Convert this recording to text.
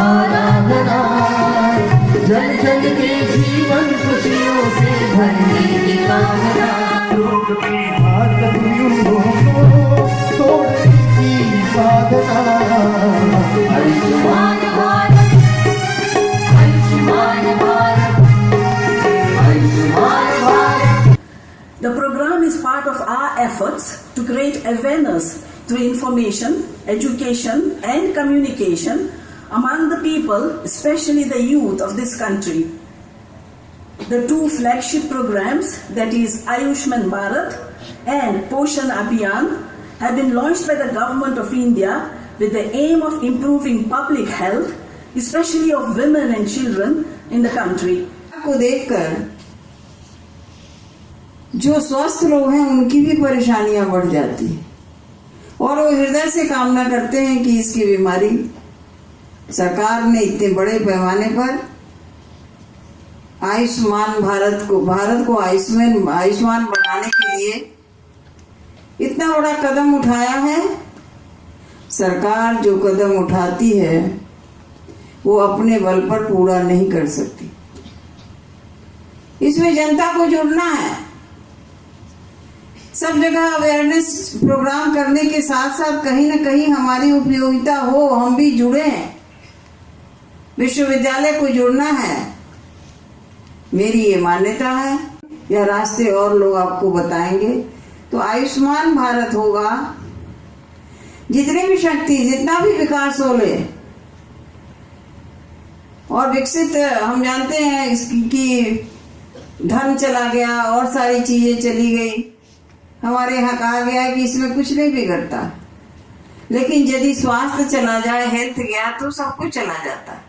आराधना, जन जन के जीवन खुशियों से भरने की कामना। रोग घातक व्यूहों को तोड़ने की साधना। Ayushman Bharat, Ayushman Bharat, Ayushman Bharat. The program is part of our efforts to create awareness through information, education and communication among the people, especially the youth of this country. The two flagship programs, that is Ayushman Bharat and Poshan Abhiyan, have been launched by the Government of India with the aim of improving public health, especially of women and children in the country. को देखकर जो स्वस्थ लोग हैं उनकी भी परेशानियां बढ़ जाती है और वो हृदय से कामना करते हैं कि इसकी बीमारी सरकार ने इतने बड़े पैमाने पर आयुष्मान भारत को आयुष्मान बनाने के लिए इतना बड़ा कदम उठाया है। सरकार जो कदम उठाती है वो अपने बल पर पूरा नहीं कर सकती। इसमें जनता को जुड़ना है। सब जगह अवेयरनेस प्रोग्राम करने के साथ साथ कहीं न कहीं हमारी उपयोगिता हो, हम भी जुड़े। विश्वविद्यालय को जुड़ना है, मेरी ये मान्यता है। यह रास्ते और लोग आपको बताएंगे। तो आयुष्मान भारत होगा, जितनी भी शक्ति, जितना भी विकास हो ले और विकसित, हम जानते हैं कि धर्म चला गया और सारी चीजें चली गई। हमारे यहाँ कहा गया है कि इसमें कुछ नहीं बिगड़ता, लेकिन यदि स्वास्थ्य चला जाए, हेल्थ गया, तो सब कुछ चला जाता है।